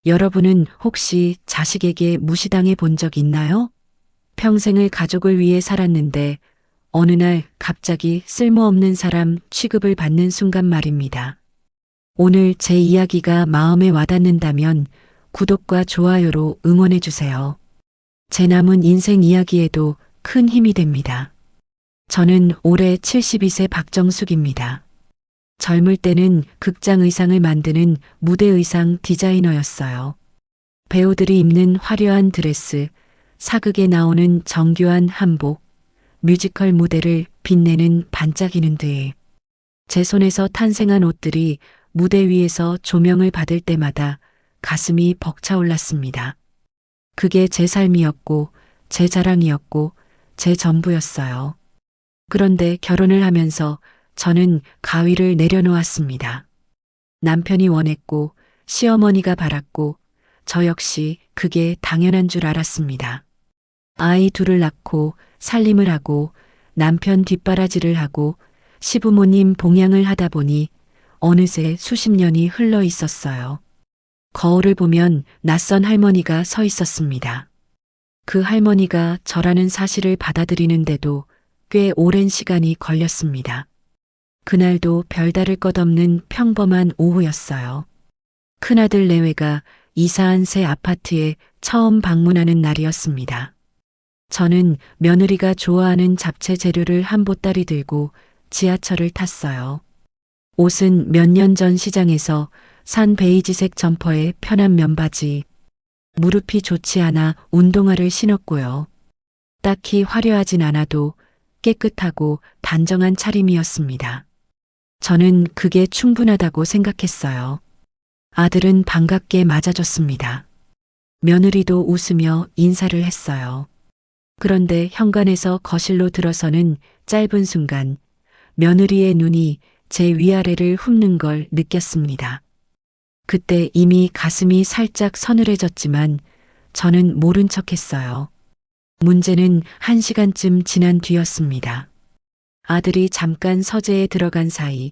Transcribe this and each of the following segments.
여러분은 혹시 자식에게 무시당해 본 적 있나요? 평생을 가족을 위해 살았는데 어느 날 갑자기 쓸모없는 사람 취급을 받는 순간 말입니다. 오늘 제 이야기가 마음에 와닿는다면 구독과 좋아요로 응원해 주세요. 제 남은 인생 이야기에도 큰 힘이 됩니다. 저는 올해 72세 박정숙입니다. 젊을 때는 극장 의상을 만드는 무대 의상 디자이너였어요. 배우들이 입는 화려한 드레스, 사극에 나오는 정교한 한복, 뮤지컬 무대를 빛내는 반짝이는 듯. 제 손에서 탄생한 옷들이 무대 위에서 조명을 받을 때마다 가슴이 벅차올랐습니다. 그게 제 삶이었고, 제 자랑이었고, 제 전부였어요. 그런데 결혼을 하면서 저는 가위를 내려놓았습니다. 남편이 원했고, 시어머니가 바랐고, 저 역시 그게 당연한 줄 알았습니다. 아이 둘을 낳고 살림을 하고 남편 뒷바라지를 하고 시부모님 봉양을 하다 보니 어느새 수십 년이 흘러 있었어요. 거울을 보면 낯선 할머니가 서 있었습니다. 그 할머니가 저라는 사실을 받아들이는데도 꽤 오랜 시간이 걸렸습니다. 그날도 별다를 것 없는 평범한 오후였어요. 큰아들 내외가 이사한 새 아파트에 처음 방문하는 날이었습니다. 저는 며느리가 좋아하는 잡채 재료를 한 보따리 들고 지하철을 탔어요. 옷은 몇 년 전 시장에서 산 베이지색 점퍼에 편한 면바지, 무릎이 좋지 않아 운동화를 신었고요. 딱히 화려하진 않아도 깨끗하고 단정한 차림이었습니다. 저는 그게 충분하다고 생각했어요. 아들은 반갑게 맞아줬습니다. 며느리도 웃으며 인사를 했어요. 그런데 현관에서 거실로 들어서는 짧은 순간 며느리의 눈이 제 위아래를 훑는 걸 느꼈습니다. 그때 이미 가슴이 살짝 서늘해졌지만 저는 모른 척했어요. 문제는 1시간쯤 지난 뒤였습니다. 아들이 잠깐 서재에 들어간 사이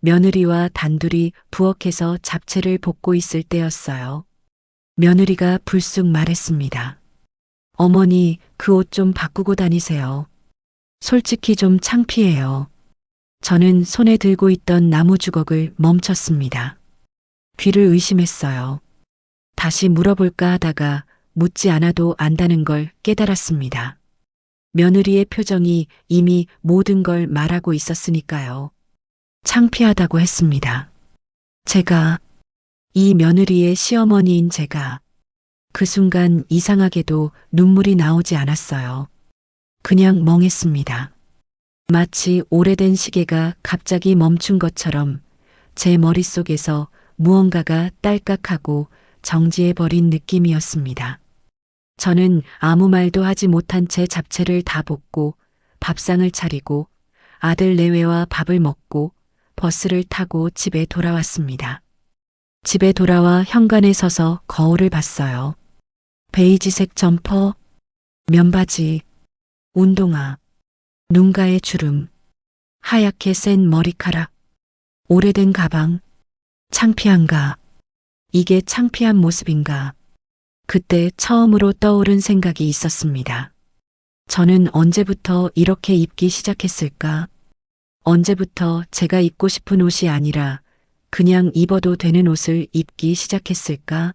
며느리와 단둘이 부엌에서 잡채를 볶고 있을 때였어요. 며느리가 불쑥 말했습니다. 어머니, 그 옷 좀 바꾸고 다니세요. 솔직히 좀 창피해요. 저는 손에 들고 있던 나무 주걱을 멈췄습니다. 귀를 의심했어요. 다시 물어볼까 하다가 묻지 않아도 안다는 걸 깨달았습니다. 며느리의 표정이 이미 모든 걸 말하고 있었으니까요. 창피하다고 했습니다. 제가, 이 며느리의 시어머니인 제가, 그 순간 이상하게도 눈물이 나오지 않았어요. 그냥 멍했습니다. 마치 오래된 시계가 갑자기 멈춘 것처럼 제 머릿속에서 무언가가 딸깍하고 정지해버린 느낌이었습니다. 저는 아무 말도 하지 못한 채 잡채를 다 볶고 밥상을 차리고 아들 내외와 밥을 먹고 버스를 타고 집에 돌아왔습니다. 집에 돌아와 현관에 서서 거울을 봤어요. 베이지색 점퍼, 면바지, 운동화, 눈가에 주름, 하얗게 센 머리카락, 오래된 가방, 창피한가? 이게 창피한 모습인가? 그때 처음으로 떠오른 생각이 있었습니다. 저는 언제부터 이렇게 입기 시작했을까? 언제부터 제가 입고 싶은 옷이 아니라 그냥 입어도 되는 옷을 입기 시작했을까?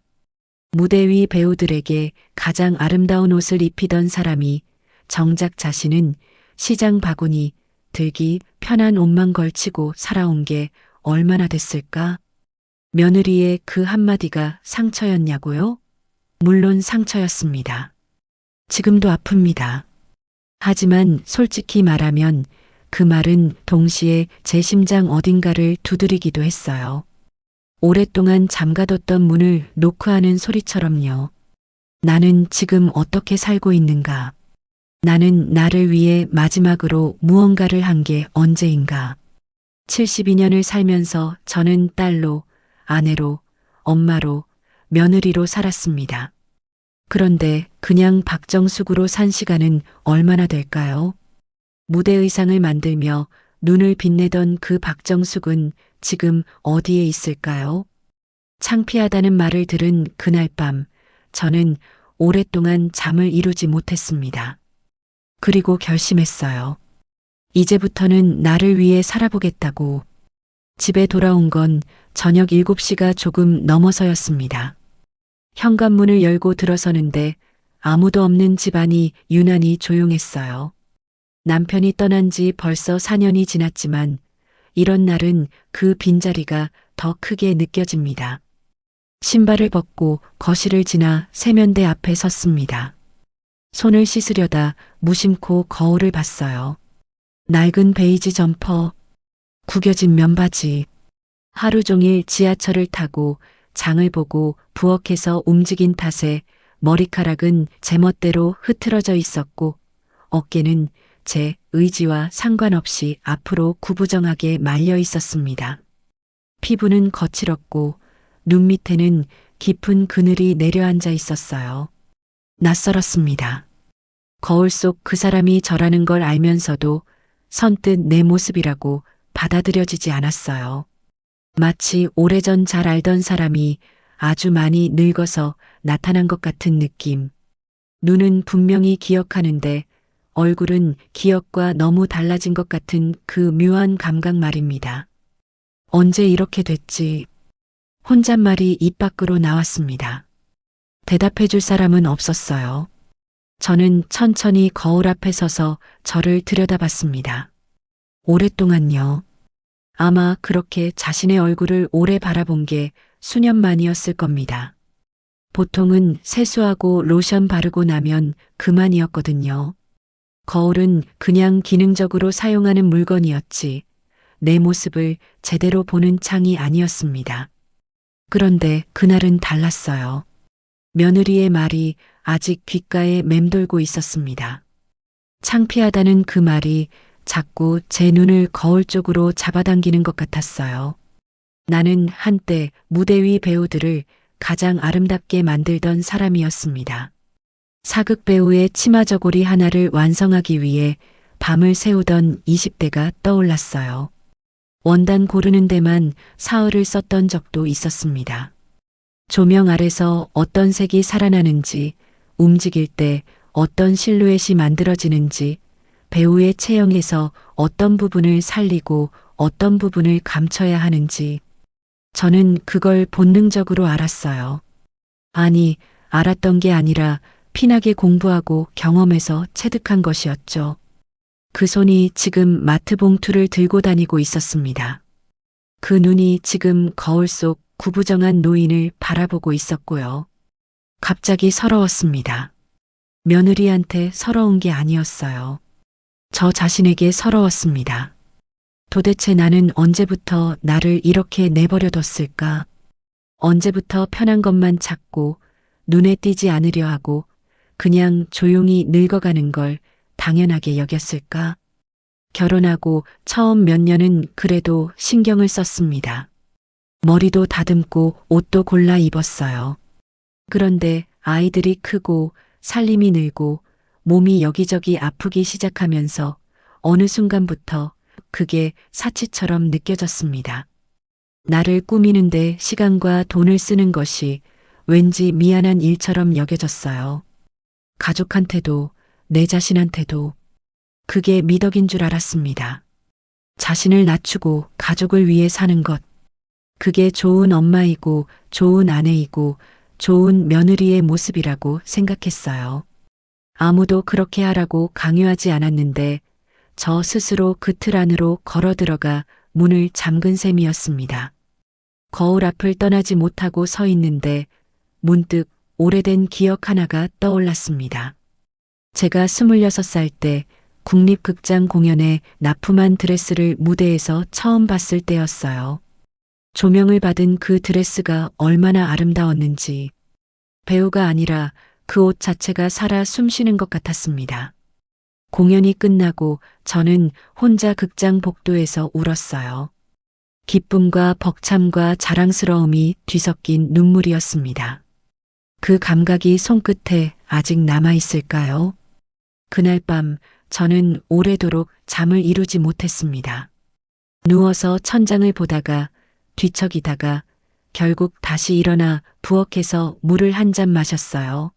무대 위 배우들에게 가장 아름다운 옷을 입히던 사람이 정작 자신은 시장 바구니 들기 편한 옷만 걸치고 살아온 게 얼마나 됐을까? 며느리의 그 한마디가 상처였냐고요? 물론 상처였습니다. 지금도 아픕니다. 하지만 솔직히 말하면 그 말은 동시에 제 심장 어딘가를 두드리기도 했어요. 오랫동안 잠가뒀던 문을 노크하는 소리처럼요. 나는 지금 어떻게 살고 있는가? 나는 나를 위해 마지막으로 무언가를 한 게 언제인가? 72년을 살면서 저는 딸로, 아내로, 엄마로, 며느리로 살았습니다. 그런데 그냥 박정숙으로 산 시간은 얼마나 될까요? 무대 의상을 만들며 눈을 빛내던 그 박정숙은 지금 어디에 있을까요? 창피하다는 말을 들은 그날 밤, 저는 오랫동안 잠을 이루지 못했습니다. 그리고 결심했어요. 이제부터는 나를 위해 살아보겠다고. 집에 돌아온 건 저녁 7시가 조금 넘어서였습니다. 현관문을 열고 들어서는데 아무도 없는 집안이 유난히 조용했어요. 남편이 떠난 지 벌써 4년이 지났지만 이런 날은 그 빈자리가 더 크게 느껴집니다. 신발을 벗고 거실을 지나 세면대 앞에 섰습니다. 손을 씻으려다 무심코 거울을 봤어요. 낡은 베이지 점퍼, 구겨진 면바지. 하루 종일 지하철을 타고 장을 보고 부엌에서 움직인 탓에 머리카락은 제멋대로 흐트러져 있었고 어깨는 제 의지와 상관없이 앞으로 구부정하게 말려 있었습니다. 피부는 거칠었고 눈 밑에는 깊은 그늘이 내려앉아 있었어요. 낯설었습니다. 거울 속 그 사람이 저라는 걸 알면서도 선뜻 내 모습이라고 받아들여지지 않았어요. 마치 오래전 잘 알던 사람이 아주 많이 늙어서 나타난 것 같은 느낌. 눈은 분명히 기억하는데 얼굴은 기억과 너무 달라진 것 같은 그 묘한 감각 말입니다. 언제 이렇게 됐지? 혼잣말이 입 밖으로 나왔습니다. 대답해 줄 사람은 없었어요. 저는 천천히 거울 앞에 서서 저를 들여다봤습니다. 오랫동안요. 아마 그렇게 자신의 얼굴을 오래 바라본 게 수년 만이었을 겁니다. 보통은 세수하고 로션 바르고 나면 그만이었거든요. 거울은 그냥 기능적으로 사용하는 물건이었지 내 모습을 제대로 보는 창이 아니었습니다. 그런데 그날은 달랐어요. 며느리의 말이 아직 귓가에 맴돌고 있었습니다. 창피하다는 그 말이 자꾸 제 눈을 거울 쪽으로 잡아당기는 것 같았어요. 나는 한때 무대 위 배우들을 가장 아름답게 만들던 사람이었습니다. 사극 배우의 치마 저고리 하나를 완성하기 위해 밤을 새우던 20대가 떠올랐어요. 원단 고르는 데만 사흘을 썼던 적도 있었습니다. 조명 아래서 어떤 색이 살아나는지, 움직일 때 어떤 실루엣이 만들어지는지, 배우의 체형에서 어떤 부분을 살리고 어떤 부분을 감춰야 하는지, 저는 그걸 본능적으로 알았어요. 아니, 알았던 게 아니라 피나게 공부하고 경험해서 체득한 것이었죠. 그 손이 지금 마트 봉투를 들고 다니고 있었습니다. 그 눈이 지금 거울 속 구부정한 노인을 바라보고 있었고요. 갑자기 서러웠습니다. 며느리한테 서러운 게 아니었어요. 저 자신에게 서러웠습니다. 도대체 나는 언제부터 나를 이렇게 내버려뒀을까? 언제부터 편한 것만 찾고 눈에 띄지 않으려 하고 그냥 조용히 늙어가는 걸 당연하게 여겼을까? 결혼하고 처음 몇 년은 그래도 신경을 썼습니다. 머리도 다듬고 옷도 골라 입었어요. 그런데 아이들이 크고 살림이 늘고 몸이 여기저기 아프기 시작하면서 어느 순간부터 그게 사치처럼 느껴졌습니다. 나를 꾸미는데 시간과 돈을 쓰는 것이 왠지 미안한 일처럼 여겨졌어요. 가족한테도 내 자신한테도 그게 미덕인 줄 알았습니다. 자신을 낮추고 가족을 위해 사는 것. 그게 좋은 엄마이고 좋은 아내이고 좋은 며느리의 모습이라고 생각했어요. 아무도 그렇게 하라고 강요하지 않았는데 저 스스로 그 틀 안으로 걸어 들어가 문을 잠근 셈이었습니다. 거울 앞을 떠나지 못하고 서 있는데 문득 오래된 기억 하나가 떠올랐습니다. 제가 26살 때 국립극장 공연에 납품한 드레스를 무대에서 처음 봤을 때였어요. 조명을 받은 그 드레스가 얼마나 아름다웠는지 배우가 아니라 그 옷 자체가 살아 숨쉬는 것 같았습니다. 공연이 끝나고 저는 혼자 극장 복도에서 울었어요. 기쁨과 벅참과 자랑스러움이 뒤섞인 눈물이었습니다. 그 감각이 손끝에 아직 남아있을까요? 그날 밤 저는 오래도록 잠을 이루지 못했습니다. 누워서 천장을 보다가 뒤척이다가 결국 다시 일어나 부엌에서 물을 한 잔 마셨어요.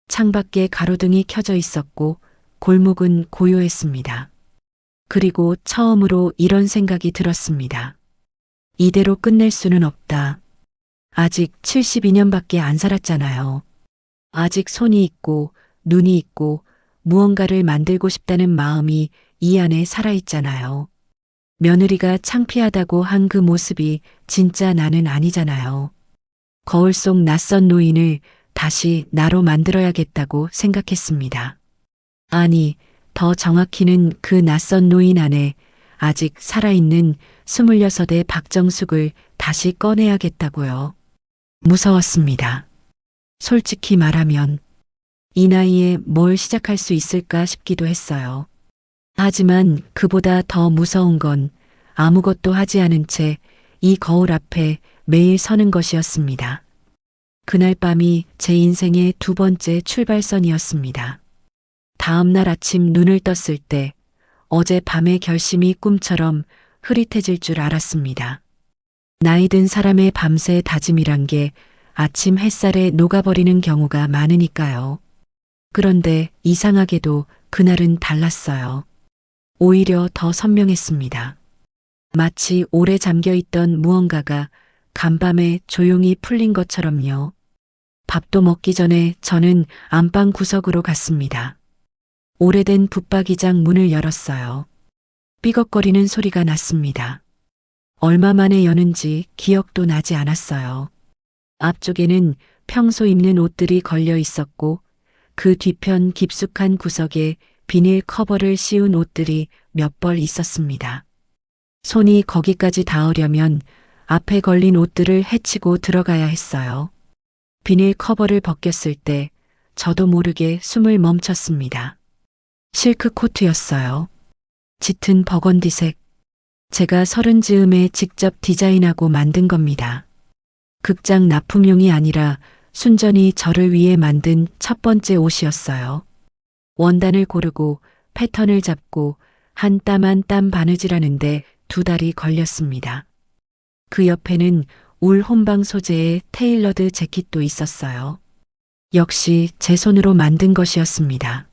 창밖에 가로등이 켜져 있었고 골목은 고요했습니다. 그리고 처음으로 이런 생각이 들었습니다. 이대로 끝낼 수는 없다. 아직 72년밖에 안 살았잖아요. 아직 손이 있고 눈이 있고 무언가를 만들고 싶다는 마음이 이 안에 살아있잖아요. 며느리가 창피하다고 한 그 모습이 진짜 나는 아니잖아요. 거울 속 낯선 노인을 다시 나로 만들어야겠다고 생각했습니다. 아니, 더 정확히는 그 낯선 노인 안에 아직 살아있는 26의 박정숙을 다시 꺼내야겠다고요. 무서웠습니다. 솔직히 말하면 이 나이에 뭘 시작할 수 있을까 싶기도 했어요. 하지만 그보다 더 무서운 건 아무것도 하지 않은 채 이 거울 앞에 매일 서는 것이었습니다. 그날 밤이 제 인생의 두 번째 출발선이었습니다. 다음 날 아침 눈을 떴을 때 어제 밤의 결심이 꿈처럼 흐릿해질 줄 알았습니다. 나이 든 사람의 밤새 다짐이란 게 아침 햇살에 녹아버리는 경우가 많으니까요. 그런데 이상하게도 그날은 달랐어요. 오히려 더 선명했습니다. 마치 오래 잠겨있던 무언가가 간밤에 조용히 풀린 것처럼요. 밥도 먹기 전에 저는 안방 구석으로 갔습니다. 오래된 붙박이장 문을 열었어요. 삐걱거리는 소리가 났습니다. 얼마 만에 여는지 기억도 나지 않았어요. 앞쪽에는 평소 입는 옷들이 걸려 있었고 그 뒤편 깊숙한 구석에 비닐 커버를 씌운 옷들이 몇 벌 있었습니다. 손이 거기까지 닿으려면 앞에 걸린 옷들을 헤치고 들어가야 했어요. 비닐 커버를 벗겼을 때 저도 모르게 숨을 멈췄습니다. 실크 코트였어요. 짙은 버건디색. 제가 30 즈음에 직접 디자인하고 만든 겁니다. 극장 납품용이 아니라 순전히 저를 위해 만든 첫 번째 옷이었어요. 원단을 고르고 패턴을 잡고 한 땀 한 땀 바느질하는데 2달이 걸렸습니다. 그 옆에는 울 혼방 소재의 테일러드 재킷도 있었어요. 역시 제 손으로 만든 것이었습니다.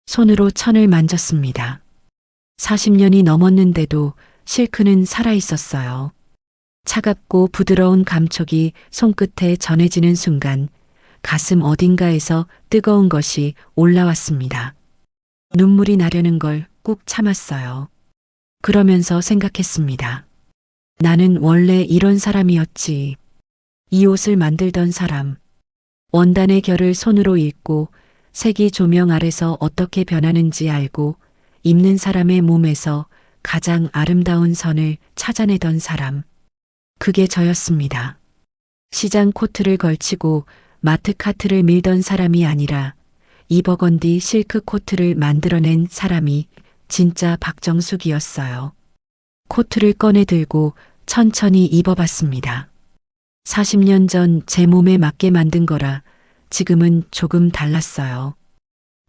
손으로 천을 만졌습니다. 40년이 넘었는데도 실크는 살아있었어요. 차갑고 부드러운 감촉이 손끝에 전해지는 순간 가슴 어딘가에서 뜨거운 것이 올라왔습니다. 눈물이 나려는 걸 꾹 참았어요. 그러면서 생각했습니다. 나는 원래 이런 사람이었지. 이 옷을 만들던 사람. 원단의 결을 손으로 읽고 색이 조명 아래서 어떻게 변하는지 알고 입는 사람의 몸에서 가장 아름다운 선을 찾아내던 사람. 그게 저였습니다. 시장 코트를 걸치고 마트 카트를 밀던 사람이 아니라 이 버건디 실크 코트를 만들어낸 사람이 진짜 박정숙이었어요. 코트를 꺼내 들고 천천히 입어봤습니다. 40년 전 제 몸에 맞게 만든 거라 지금은 조금 달랐어요.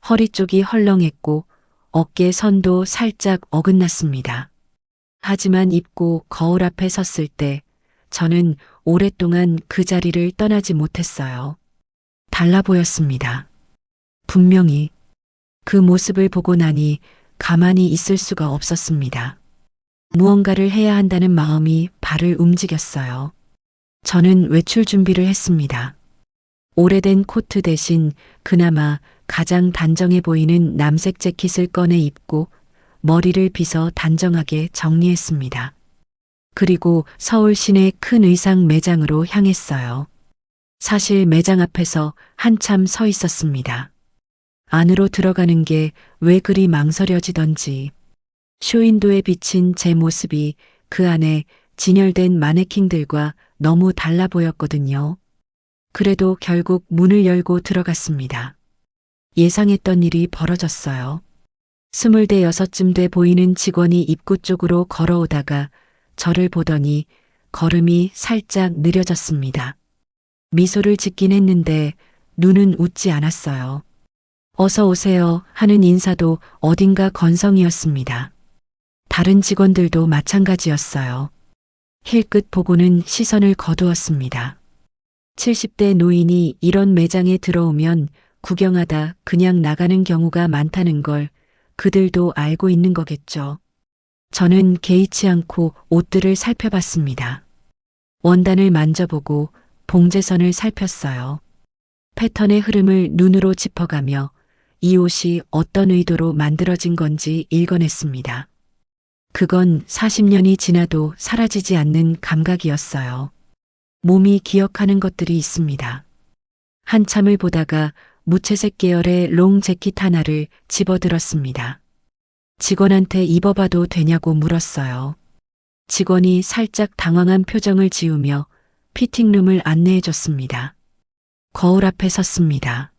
허리 쪽이 헐렁했고 어깨 선도 살짝 어긋났습니다. 하지만 입고 거울 앞에 섰을 때 저는 오랫동안 그 자리를 떠나지 못했어요. 달라 보였습니다. 분명히 그 모습을 보고 나니 가만히 있을 수가 없었습니다. 무언가를 해야 한다는 마음이 발을 움직였어요. 저는 외출 준비를 했습니다. 오래된 코트 대신 그나마 가장 단정해 보이는 남색 재킷을 꺼내 입고 머리를 빗어 단정하게 정리했습니다. 그리고 서울 시내 큰 의상 매장으로 향했어요. 사실 매장 앞에서 한참 서 있었습니다. 안으로 들어가는 게 왜 그리 망설여지던지. 쇼윈도에 비친 제 모습이 그 안에 진열된 마네킹들과 너무 달라 보였거든요. 그래도 결국 문을 열고 들어갔습니다. 예상했던 일이 벌어졌어요. 26쯤 돼 보이는 직원이 입구 쪽으로 걸어오다가 저를 보더니 걸음이 살짝 느려졌습니다. 미소를 짓긴 했는데 눈은 웃지 않았어요. 어서 오세요 하는 인사도 어딘가 건성이었습니다. 다른 직원들도 마찬가지였어요. 힐끗 보고는 시선을 거두었습니다. 70대 노인이 이런 매장에 들어오면 구경하다 그냥 나가는 경우가 많다는 걸 그들도 알고 있는 거겠죠. 저는 개의치 않고 옷들을 살펴봤습니다. 원단을 만져보고 봉제선을 살폈어요. 패턴의 흐름을 눈으로 짚어가며 이 옷이 어떤 의도로 만들어진 건지 읽어냈습니다. 그건 40년이 지나도 사라지지 않는 감각이었어요. 몸이 기억하는 것들이 있습니다. 한참을 보다가 무채색 계열의 롱 재킷 하나를 집어들었습니다. 직원한테 입어봐도 되냐고 물었어요. 직원이 살짝 당황한 표정을 지으며 피팅룸을 안내해줬습니다. 거울 앞에 섰습니다.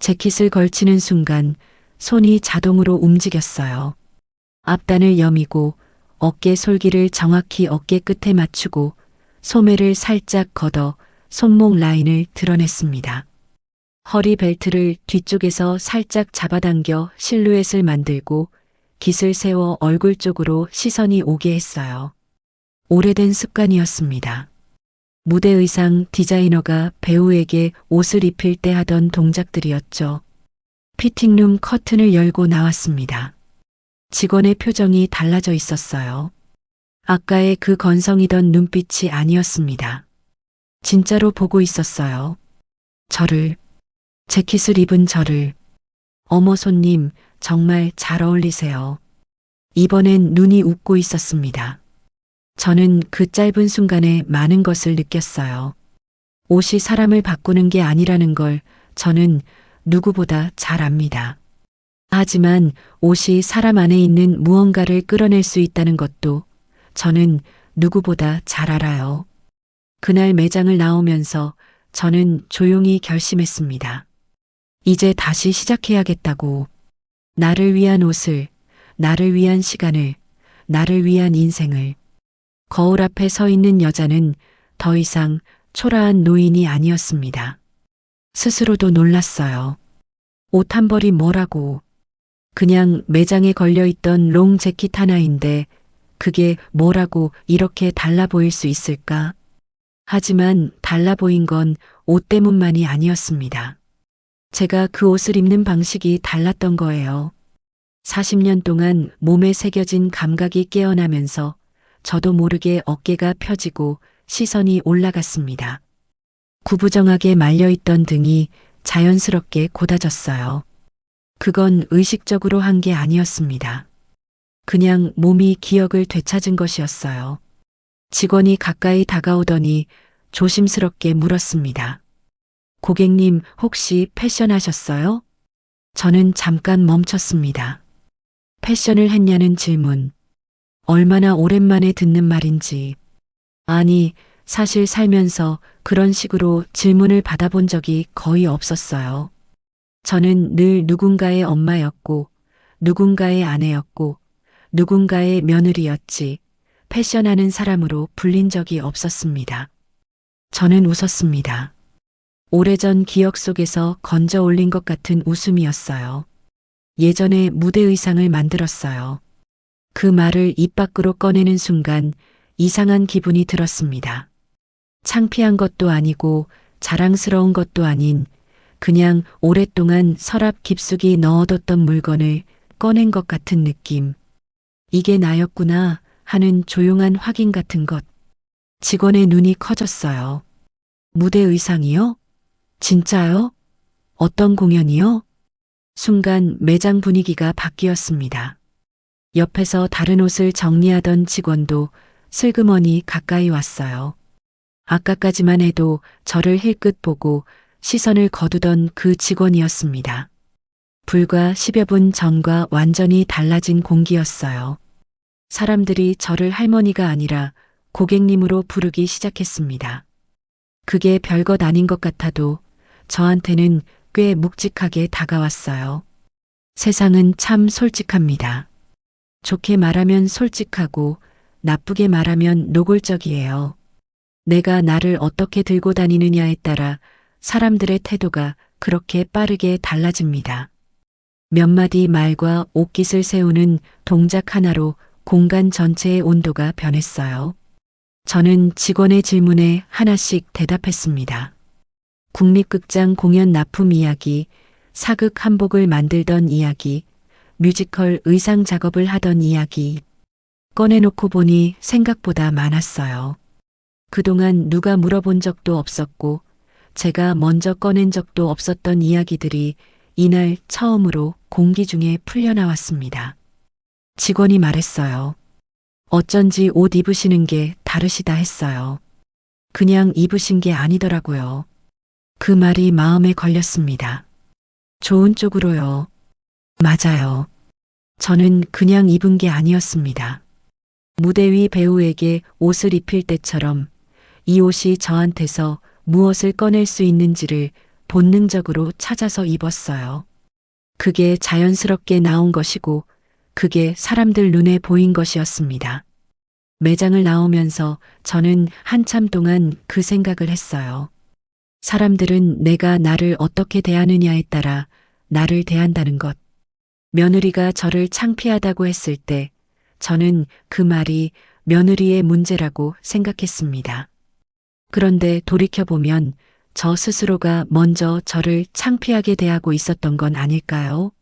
재킷을 걸치는 순간 손이 자동으로 움직였어요. 앞단을 여미고 어깨 솔기를 정확히 어깨 끝에 맞추고 소매를 살짝 걷어 손목 라인을 드러냈습니다. 허리 벨트를 뒤쪽에서 살짝 잡아당겨 실루엣을 만들고 깃을 세워 얼굴 쪽으로 시선이 오게 했어요. 오래된 습관이었습니다. 무대 의상 디자이너가 배우에게 옷을 입힐 때 하던 동작들이었죠. 피팅룸 커튼을 열고 나왔습니다. 직원의 표정이 달라져 있었어요. 아까의 그 건성이던 눈빛이 아니었습니다. 진짜로 보고 있었어요. 저를, 재킷을 입은 저를. 어머 손님, 정말 잘 어울리세요. 이번엔 눈이 웃고 있었습니다. 저는 그 짧은 순간에 많은 것을 느꼈어요. 옷이 사람을 바꾸는 게 아니라는 걸 저는 누구보다 잘 압니다. 하지만 옷이 사람 안에 있는 무언가를 끌어낼 수 있다는 것도 저는 누구보다 잘 알아요. 그날 매장을 나오면서 저는 조용히 결심했습니다. 이제 다시 시작해야겠다고. 나를 위한 옷을, 나를 위한 시간을, 나를 위한 인생을. 거울 앞에 서 있는 여자는 더 이상 초라한 노인이 아니었습니다. 스스로도 놀랐어요. 옷 한 벌이 뭐라고. 그냥 매장에 걸려있던 롱 재킷 하나인데 그게 뭐라고 이렇게 달라 보일 수 있을까? 하지만 달라 보인 건 옷 때문만이 아니었습니다. 제가 그 옷을 입는 방식이 달랐던 거예요. 40년 동안 몸에 새겨진 감각이 깨어나면서 저도 모르게 어깨가 펴지고 시선이 올라갔습니다. 구부정하게 말려있던 등이 자연스럽게 곧아졌어요. 그건 의식적으로 한 게 아니었습니다. 그냥 몸이 기억을 되찾은 것이었어요. 직원이 가까이 다가오더니 조심스럽게 물었습니다. 고객님, 혹시 패션 하셨어요? 저는 잠깐 멈췄습니다. 패션을 했냐는 질문. 얼마나 오랜만에 듣는 말인지. 아니, 사실 살면서 그런 식으로 질문을 받아본 적이 거의 없었어요. 저는 늘 누군가의 엄마였고, 누군가의 아내였고, 누군가의 며느리였지, 패션하는 사람으로 불린 적이 없었습니다. 저는 웃었습니다. 오래전 기억 속에서 건져 올린 것 같은 웃음이었어요. 예전에 무대 의상을 만들었어요. 그 말을 입 밖으로 꺼내는 순간 이상한 기분이 들었습니다. 창피한 것도 아니고 자랑스러운 것도 아닌 그냥 오랫동안 서랍 깊숙이 넣어뒀던 물건을 꺼낸 것 같은 느낌. 이게 나였구나 하는 조용한 확인 같은 것. 직원의 눈이 커졌어요. 무대 의상이요? 진짜요? 어떤 공연이요? 순간 매장 분위기가 바뀌었습니다. 옆에서 다른 옷을 정리하던 직원도 슬그머니 가까이 왔어요. 아까까지만 해도 저를 힐끗 보고 시선을 거두던 그 직원이었습니다. 불과 10여 분 전과 완전히 달라진 공기였어요. 사람들이 저를 할머니가 아니라 고객님으로 부르기 시작했습니다. 그게 별것 아닌 것 같아도 저한테는 꽤 묵직하게 다가왔어요. 세상은 참 솔직합니다. 좋게 말하면 솔직하고 나쁘게 말하면 노골적이에요. 내가 나를 어떻게 들고 다니느냐에 따라 사람들의 태도가 그렇게 빠르게 달라집니다. 몇 마디 말과 옷깃을 세우는 동작 하나로 공간 전체의 온도가 변했어요. 저는 직원의 질문에 하나씩 대답했습니다. 국립극장 공연 납품 이야기, 사극 한복을 만들던 이야기, 뮤지컬 의상 작업을 하던 이야기. 꺼내놓고 보니 생각보다 많았어요. 그동안 누가 물어본 적도 없었고, 제가 먼저 꺼낸 적도 없었던 이야기들이 이날 처음으로 공기 중에 풀려나왔습니다. 직원이 말했어요. 어쩐지 옷 입으시는 게 다르시다 했어요. 그냥 입으신 게 아니더라고요. 그 말이 마음에 걸렸습니다. 좋은 쪽으로요. 맞아요. 저는 그냥 입은 게 아니었습니다. 무대 위 배우에게 옷을 입힐 때처럼 이 옷이 저한테서 무엇을 꺼낼 수 있는지를 본능적으로 찾아서 입었어요. 그게 자연스럽게 나온 것이고 그게 사람들 눈에 보인 것이었습니다. 매장을 나오면서 저는 한참 동안 그 생각을 했어요. 사람들은 내가 나를 어떻게 대하느냐에 따라 나를 대한다는 것. 며느리가 저를 창피하다고 했을 때 저는 그 말이 며느리의 문제라고 생각했습니다. 그런데 돌이켜보면 저 스스로가 먼저 저를 창피하게 대하고 있었던 건 아닐까요?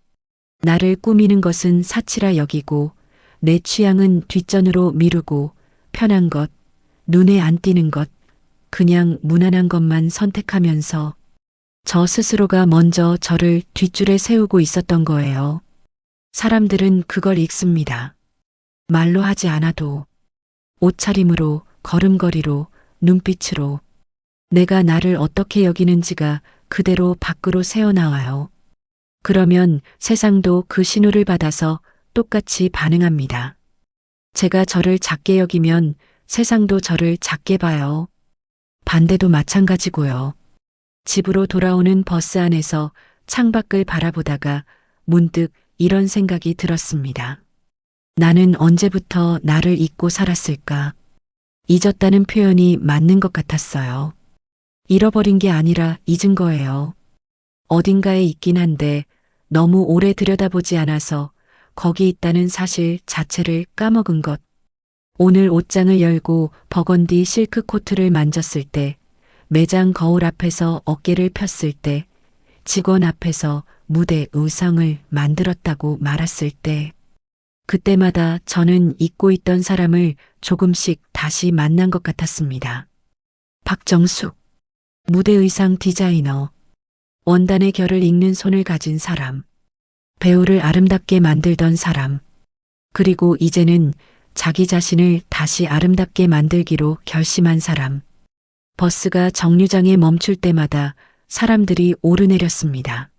나를 꾸미는 것은 사치라 여기고 내 취향은 뒷전으로 미루고 편한 것, 눈에 안 띄는 것, 그냥 무난한 것만 선택하면서 저 스스로가 먼저 저를 뒷줄에 세우고 있었던 거예요. 사람들은 그걸 읽습니다. 말로 하지 않아도 옷차림으로, 걸음걸이로, 눈빛으로 내가 나를 어떻게 여기는지가 그대로 밖으로 새어나와요. 그러면 세상도 그 신호를 받아서 똑같이 반응합니다. 제가 저를 작게 여기면 세상도 저를 작게 봐요. 반대도 마찬가지고요. 집으로 돌아오는 버스 안에서 창밖을 바라보다가 문득 이런 생각이 들었습니다. 나는 언제부터 나를 잊고 살았을까? 잊었다는 표현이 맞는 것 같았어요. 잃어버린 게 아니라 잊은 거예요. 어딘가에 있긴 한데 너무 오래 들여다보지 않아서 거기 있다는 사실 자체를 까먹은 것. 오늘 옷장을 열고 버건디 실크 코트를 만졌을 때, 매장 거울 앞에서 어깨를 폈을 때, 직원 앞에서 무대 의상을 만들었다고 말았을 때, 그때마다 저는 잊고 있던 사람을 조금씩 다시 만난 것 같았습니다. 박정숙, 무대 의상 디자이너, 원단의 결을 읽는 손을 가진 사람, 배우를 아름답게 만들던 사람, 그리고 이제는 자기 자신을 다시 아름답게 만들기로 결심한 사람. 버스가 정류장에 멈출 때마다 사람들이 오르내렸습니다.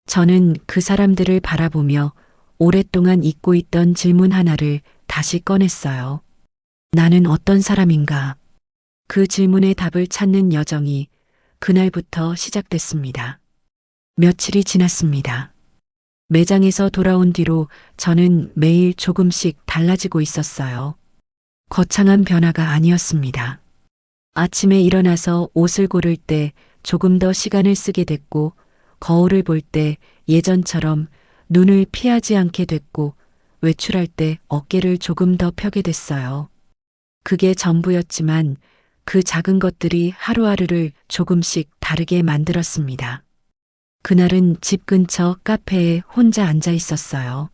저는 그 사람들을 바라보며 오랫동안 잊고 있던 질문 하나를 다시 꺼냈어요. 나는 어떤 사람인가? 그 질문의 답을 찾는 여정이 그날부터 시작됐습니다. 며칠이 지났습니다. 매장에서 돌아온 뒤로 저는 매일 조금씩 달라지고 있었어요. 거창한 변화가 아니었습니다. 아침에 일어나서 옷을 고를 때 조금 더 시간을 쓰게 됐고, 거울을 볼 때 예전처럼 눈을 피하지 않게 됐고, 외출할 때 어깨를 조금 더 펴게 됐어요. 그게 전부였지만 그 작은 것들이 하루하루를 조금씩 다르게 만들었습니다. 그날은 집 근처 카페에 혼자 앉아 있었어요.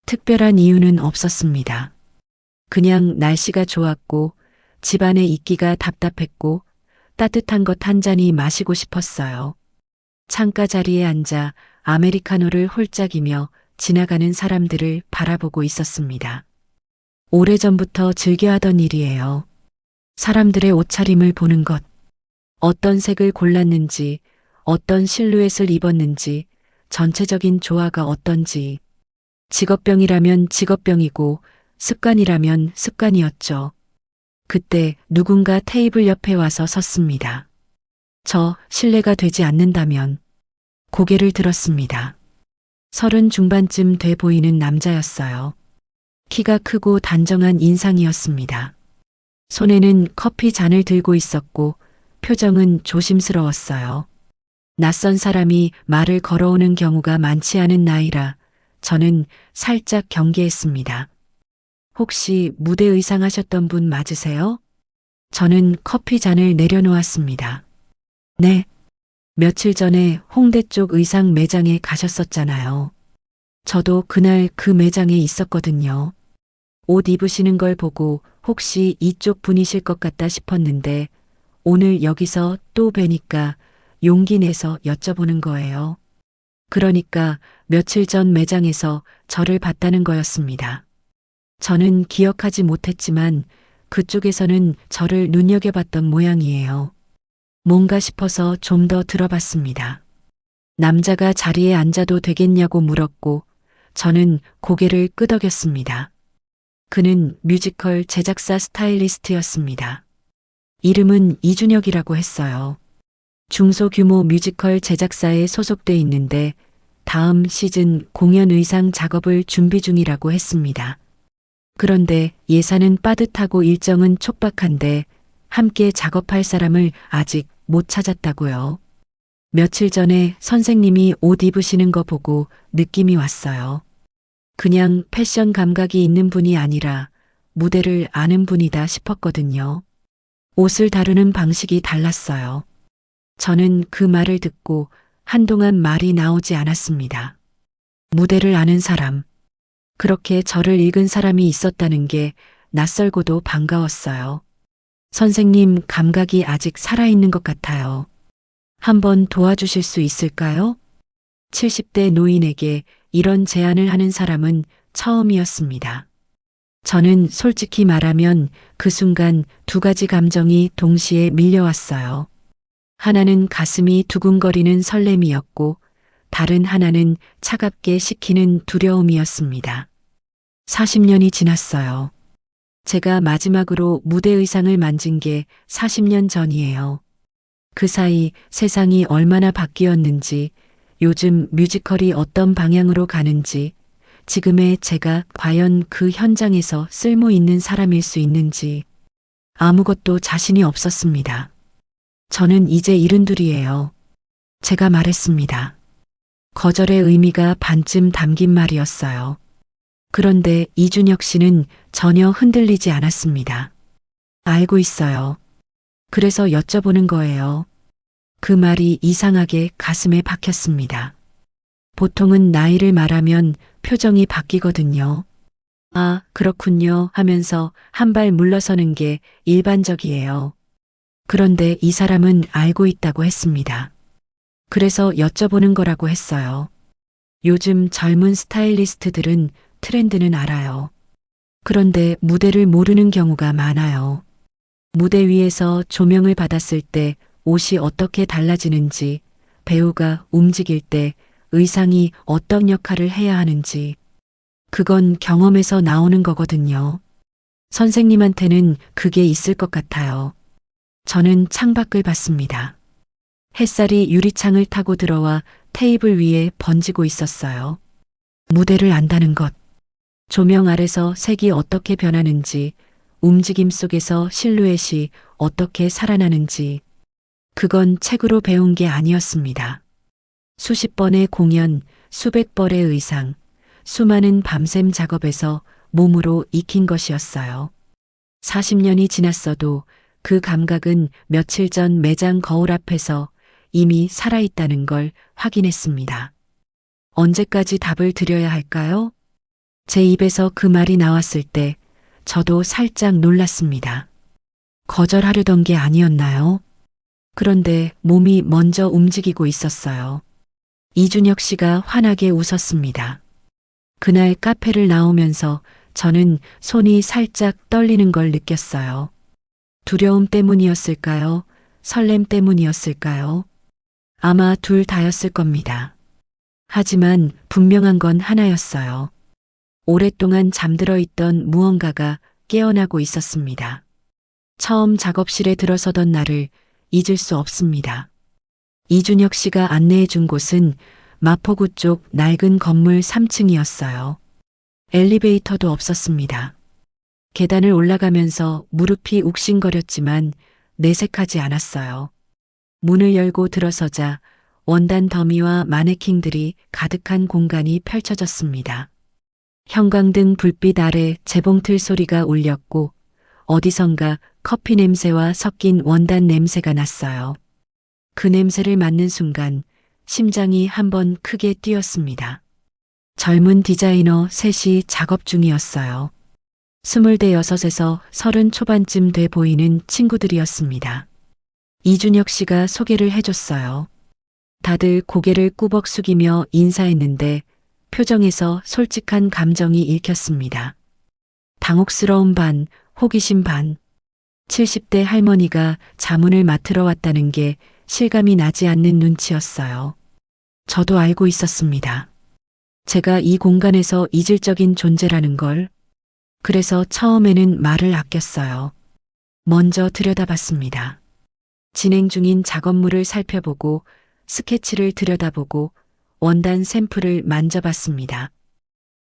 특별한 이유는 없었습니다. 그냥 날씨가 좋았고 집안에 있기가 답답했고 따뜻한 것 한 잔이 마시고 싶었어요. 창가 자리에 앉아 아메리카노를 홀짝이며 지나가는 사람들을 바라보고 있었습니다. 오래전부터 즐겨하던 일이에요. 사람들의 옷차림을 보는 것. 어떤 색을 골랐는지, 어떤 실루엣을 입었는지, 전체적인 조화가 어떤지. 직업병이라면 직업병이고 습관이라면 습관이었죠. 그때 누군가 테이블 옆에 와서 섰습니다. 저 실례가 되지 않는다면 고개를 들었습니다. 30 중반쯤 돼 보이는 남자였어요. 키가 크고 단정한 인상이었습니다. 손에는 커피 잔을 들고 있었고 표정은 조심스러웠어요. 낯선 사람이 말을 걸어오는 경우가 많지 않은 나이라 저는 살짝 경계했습니다. 혹시 무대 의상 하셨던 분 맞으세요? 저는 커피 잔을 내려놓았습니다. 네. 며칠 전에 홍대 쪽 의상 매장에 가셨었잖아요. 저도 그날 그 매장에 있었거든요. 옷 입으시는 걸 보고 혹시 이쪽 분이실 것 같다 싶었는데 오늘 여기서 또 뵈니까 용기 내서 여쭤보는 거예요. 그러니까 며칠 전 매장에서 저를 봤다는 거였습니다. 저는 기억하지 못했지만 그쪽에서는 저를 눈여겨봤던 모양이에요. 뭔가 싶어서 좀 더 들어봤습니다. 남자가 자리에 앉아도 되겠냐고 물었고 저는 고개를 끄덕였습니다. 그는 뮤지컬 제작사 스타일리스트였습니다. 이름은 이준혁이라고 했어요. 중소규모 뮤지컬 제작사에 소속돼 있는데 다음 시즌 공연 의상 작업을 준비 중이라고 했습니다. 그런데 예산은 빠듯하고 일정은 촉박한데 함께 작업할 사람을 아직 못 찾았다고요. 며칠 전에 선생님이 옷 입으시는 거 보고 느낌이 왔어요. 그냥 패션 감각이 있는 분이 아니라 무대를 아는 분이다 싶었거든요. 옷을 다루는 방식이 달랐어요. 저는 그 말을 듣고 한동안 말이 나오지 않았습니다. 무대를 아는 사람, 그렇게 저를 읽은 사람이 있었다는 게 낯설고도 반가웠어요. 선생님 감각이 아직 살아있는 것 같아요. 한번 도와주실 수 있을까요? 70대 노인에게 이런 제안을 하는 사람은 처음이었습니다. 저는 솔직히 말하면 그 순간 두 가지 감정이 동시에 밀려왔어요. 하나는 가슴이 두근거리는 설렘이었고 다른 하나는 차갑게 식히는 두려움이었습니다. 40년이 지났어요. 제가 마지막으로 무대 의상을 만진 게 40년 전이에요. 그 사이 세상이 얼마나 바뀌었는지, 요즘 뮤지컬이 어떤 방향으로 가는지, 지금의 제가 과연 그 현장에서 쓸모 있는 사람일 수 있는지 아무것도 자신이 없었습니다. 저는 이제 72이에요. 제가 말했습니다. 거절의 의미가 반쯤 담긴 말이었어요. 그런데 이준혁 씨는 전혀 흔들리지 않았습니다. 알고 있어요. 그래서 여쭤보는 거예요. 그 말이 이상하게 가슴에 박혔습니다. 보통은 나이를 말하면 표정이 바뀌거든요. 아, 그렇군요 하면서 한 발 물러서는 게 일반적이에요. 그런데 이 사람은 알고 있다고 했습니다. 그래서 여쭤보는 거라고 했어요. 요즘 젊은 스타일리스트들은 트렌드는 알아요. 그런데 무대를 모르는 경우가 많아요. 무대 위에서 조명을 받았을 때 옷이 어떻게 달라지는지, 배우가 움직일 때 의상이 어떤 역할을 해야 하는지, 그건 경험에서 나오는 거거든요. 선생님한테는 그게 있을 것 같아요. 저는 창밖을 봤습니다. 햇살이 유리창을 타고 들어와 테이블 위에 번지고 있었어요. 무대를 안다는 것. 조명 아래서 색이 어떻게 변하는지, 움직임 속에서 실루엣이 어떻게 살아나는지, 그건 책으로 배운 게 아니었습니다. 수십 번의 공연, 수백 벌의 의상, 수많은 밤샘 작업에서 몸으로 익힌 것이었어요. 40년이 지났어도 그 감각은 며칠 전 매장 거울 앞에서 이미 살아있다는 걸 확인했습니다. 언제까지 답을 드려야 할까요? 제 입에서 그 말이 나왔을 때 저도 살짝 놀랐습니다. 거절하려던 게 아니었나요? 그런데 몸이 먼저 움직이고 있었어요. 이준혁 씨가 환하게 웃었습니다. 그날 카페를 나오면서 저는 손이 살짝 떨리는 걸 느꼈어요. 두려움 때문이었을까요? 설렘 때문이었을까요? 아마 둘 다였을 겁니다. 하지만 분명한 건 하나였어요. 오랫동안 잠들어 있던 무언가가 깨어나고 있었습니다. 처음 작업실에 들어서던 날을 잊을 수 없습니다. 이준혁 씨가 안내해 준 곳은 마포구 쪽 낡은 건물 3층이었어요. 엘리베이터도 없었습니다. 계단을 올라가면서 무릎이 욱신거렸지만 내색하지 않았어요. 문을 열고 들어서자 원단 더미와 마네킹들이 가득한 공간이 펼쳐졌습니다. 형광등 불빛 아래 재봉틀 소리가 울렸고 어디선가 커피 냄새와 섞인 원단 냄새가 났어요. 그 냄새를 맡는 순간 심장이 한번 크게 뛰었습니다. 젊은 디자이너 셋이 작업 중이었어요. 26에서 30 초반쯤 돼 보이는 친구들이었습니다. 이준혁 씨가 소개를 해줬어요. 다들 고개를 꾸벅 숙이며 인사했는데 표정에서 솔직한 감정이 읽혔습니다. 당혹스러움 반, 호기심 반. 70대 할머니가 자문을 맡으러 왔다는 게 실감이 나지 않는 눈치였어요. 저도 알고 있었습니다. 제가 이 공간에서 이질적인 존재라는 걸. 그래서 처음에는 말을 아꼈어요. 먼저 들여다봤습니다. 진행 중인 작업물을 살펴보고 스케치를 들여다보고 원단 샘플을 만져봤습니다.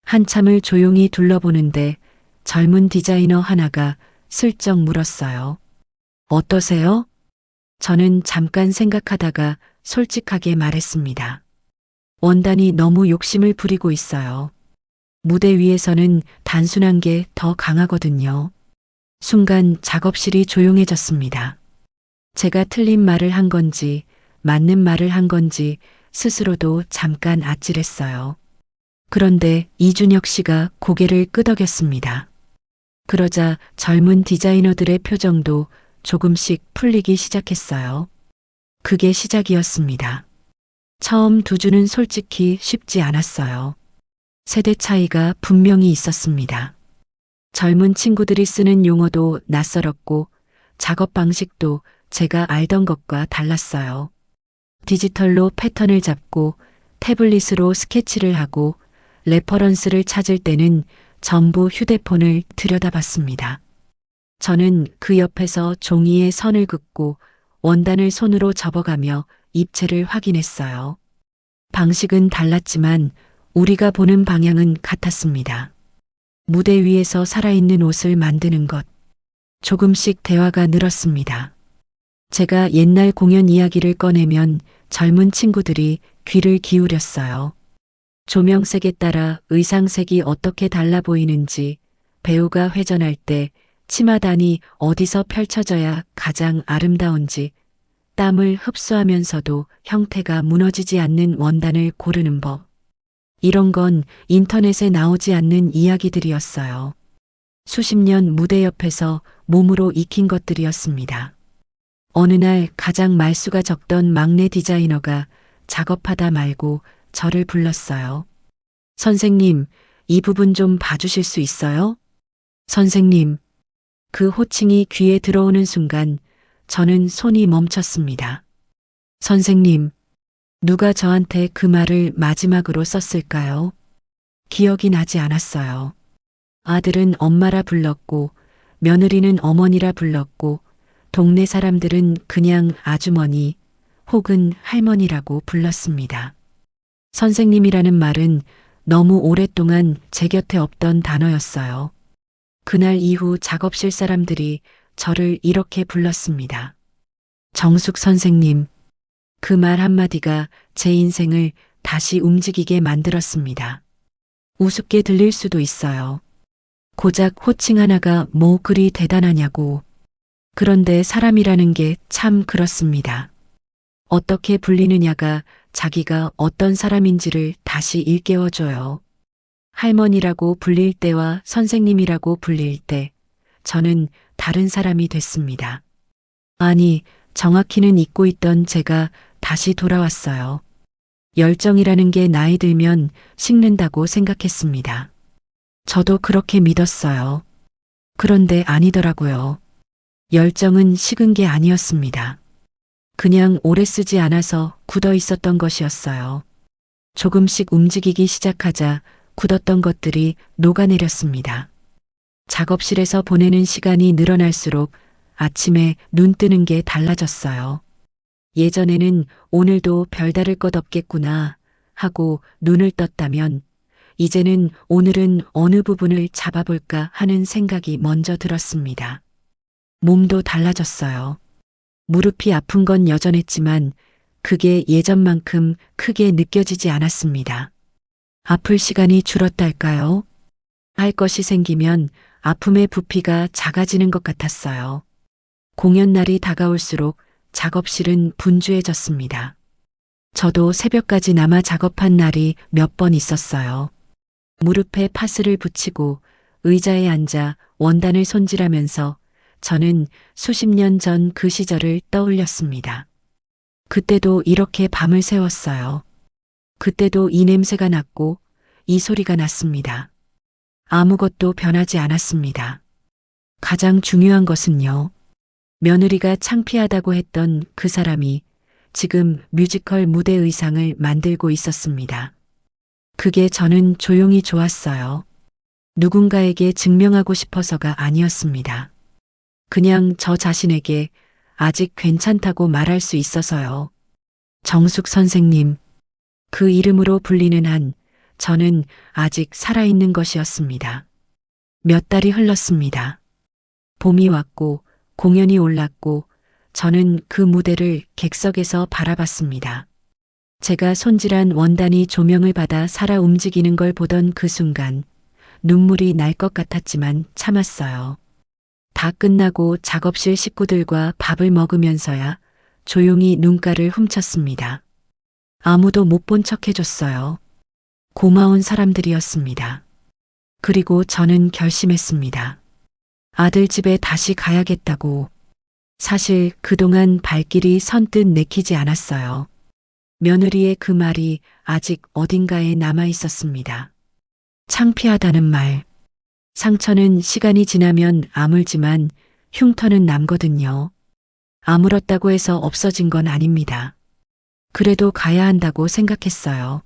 한참을 조용히 둘러보는데 젊은 디자이너 하나가 슬쩍 물었어요. 어떠세요? 저는 잠깐 생각하다가 솔직하게 말했습니다. 원단이 너무 욕심을 부리고 있어요. 무대 위에서는 단순한 게 더 강하거든요. 순간 작업실이 조용해졌습니다. 제가 틀린 말을 한 건지 맞는 말을 한 건지 스스로도 잠깐 아찔했어요. 그런데 이준혁 씨가 고개를 끄덕였습니다. 그러자 젊은 디자이너들의 표정도 조금씩 풀리기 시작했어요. 그게 시작이었습니다. 처음 두 주는 솔직히 쉽지 않았어요. 세대 차이가 분명히 있었습니다. 젊은 친구들이 쓰는 용어도 낯설었고 작업 방식도 제가 알던 것과 달랐어요. 디지털로 패턴을 잡고 태블릿으로 스케치를 하고 레퍼런스를 찾을 때는 전부 휴대폰을 들여다봤습니다. 저는 그 옆에서 종이에 선을 긋고 원단을 손으로 접어가며 입체를 확인했어요. 방식은 달랐지만 우리가 보는 방향은 같았습니다. 무대 위에서 살아있는 옷을 만드는 것. 조금씩 대화가 늘었습니다. 제가 옛날 공연 이야기를 꺼내면 젊은 친구들이 귀를 기울였어요. 조명색에 따라 의상색이 어떻게 달라 보이는지, 배우가 회전할 때 치마단이 어디서 펼쳐져야 가장 아름다운지, 땀을 흡수하면서도 형태가 무너지지 않는 원단을 고르는 법. 이런 건 인터넷에 나오지 않는 이야기들이었어요. 수십 년 무대 옆에서 몸으로 익힌 것들이었습니다. 어느 날 가장 말수가 적던 막내 디자이너가 작업하다 말고 저를 불렀어요. 선생님, 이 부분 좀 봐주실 수 있어요? 선생님, 그 호칭이 귀에 들어오는 순간 저는 손이 멈췄습니다. 선생님, 누가 저한테 그 말을 마지막으로 썼을까요? 기억이 나지 않았어요. 아들은 엄마라 불렀고, 며느리는 어머니라 불렀고, 동네 사람들은 그냥 아주머니 혹은 할머니라고 불렀습니다. 선생님이라는 말은 너무 오랫동안 제 곁에 없던 단어였어요. 그날 이후 작업실 사람들이 저를 이렇게 불렀습니다. 정숙 선생님. 그 말 한마디가 제 인생을 다시 움직이게 만들었습니다. 우습게 들릴 수도 있어요. 고작 호칭 하나가 뭐 그리 대단하냐고. 그런데 사람이라는 게 참 그렇습니다. 어떻게 불리느냐가 자기가 어떤 사람인지를 다시 일깨워줘요. 할머니라고 불릴 때와 선생님이라고 불릴 때 저는 다른 사람이 됐습니다. 아니, 정확히는 잊고 있던 제가 다시 돌아왔어요. 열정이라는 게 나이 들면 식는다고 생각했습니다. 저도 그렇게 믿었어요. 그런데 아니더라고요. 열정은 식은 게 아니었습니다. 그냥 오래 쓰지 않아서 굳어 있었던 것이었어요. 조금씩 움직이기 시작하자 굳었던 것들이 녹아내렸습니다. 작업실에서 보내는 시간이 늘어날수록 아침에 눈 뜨는 게 달라졌어요. 예전에는 오늘도 별다를 것 없겠구나 하고 눈을 떴다면 이제는 오늘은 어느 부분을 잡아볼까 하는 생각이 먼저 들었습니다. 몸도 달라졌어요. 무릎이 아픈 건 여전했지만 그게 예전만큼 크게 느껴지지 않았습니다. 아플 시간이 줄었달까요? 할 것이 생기면 아픔의 부피가 작아지는 것 같았어요. 공연 날이 다가올수록 작업실은 분주해졌습니다. 저도 새벽까지 남아 작업한 날이 몇 번 있었어요. 무릎에 파스를 붙이고 의자에 앉아 원단을 손질하면서 저는 수십 년 전 그 시절을 떠올렸습니다. 그때도 이렇게 밤을 새웠어요. 그때도 이 냄새가 났고 이 소리가 났습니다. 아무것도 변하지 않았습니다. 가장 중요한 것은요. 며느리가 창피하다고 했던 그 사람이 지금 뮤지컬 무대 의상을 만들고 있었습니다. 그게 저는 조용히 좋았어요. 누군가에게 증명하고 싶어서가 아니었습니다. 그냥 저 자신에게 아직 괜찮다고 말할 수 있어서요. 정숙 선생님, 그 이름으로 불리는 한 저는 아직 살아있는 것이었습니다. 몇 달이 흘렀습니다. 봄이 왔고 공연이 올랐고 저는 그 무대를 객석에서 바라봤습니다. 제가 손질한 원단이 조명을 받아 살아 움직이는 걸 보던 그 순간 눈물이 날 것 같았지만 참았어요. 다 끝나고 작업실 식구들과 밥을 먹으면서야 조용히 눈가를 훔쳤습니다. 아무도 못 본 척 해줬어요. 고마운 사람들이었습니다. 그리고 저는 결심했습니다. 아들 집에 다시 가야겠다고. 사실 그동안 발길이 선뜻 내키지 않았어요. 며느리의 그 말이 아직 어딘가에 남아 있었습니다. 창피하다는 말. 상처는 시간이 지나면 아물지만 흉터는 남거든요. 아물었다고 해서 없어진 건 아닙니다. 그래도 가야 한다고 생각했어요.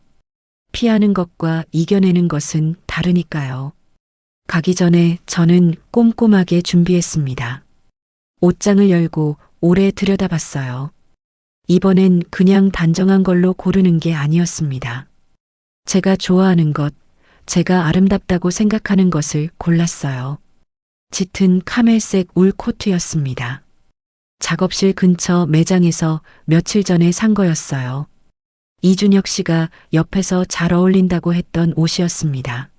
피하는 것과 이겨내는 것은 다르니까요. 가기 전에 저는 꼼꼼하게 준비했습니다. 옷장을 열고 오래 들여다봤어요. 이번엔 그냥 단정한 걸로 고르는 게 아니었습니다. 제가 좋아하는 것, 제가 아름답다고 생각하는 것을 골랐어요. 짙은 카멜색 울 코트였습니다. 작업실 근처 매장에서 며칠 전에 산 거였어요. 이준혁 씨가 옆에서 잘 어울린다고 했던 옷이었습니다.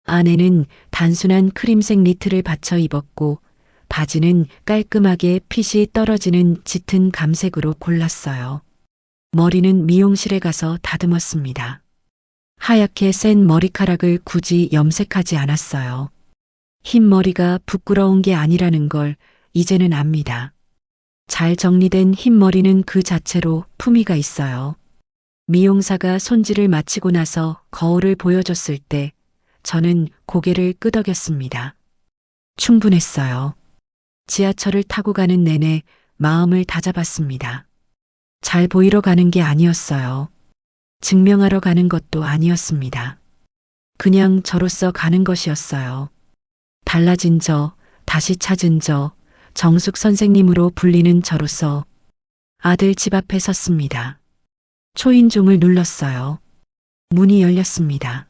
안에는 단순한 크림색 니트를 받쳐 입었고 바지는 깔끔하게 핏이 떨어지는 짙은 감색으로 골랐어요. 머리는 미용실에 가서 다듬었습니다. 하얗게 센 머리카락을 굳이 염색하지 않았어요. 흰 머리가 부끄러운 게 아니라는 걸 이제는 압니다. 잘 정리된 흰 머리는 그 자체로 품위가 있어요. 미용사가 손질을 마치고 나서 거울을 보여줬을 때 저는 고개를 끄덕였습니다. 충분했어요. 지하철을 타고 가는 내내 마음을 다잡았습니다. 잘 보이러 가는 게 아니었어요. 증명하러 가는 것도 아니었습니다. 그냥 저로서 가는 것이었어요. 달라진 저, 다시 찾은 저, 정숙 선생님으로 불리는 저로서 아들 집 앞에 섰습니다. 초인종을 눌렀어요. 문이 열렸습니다.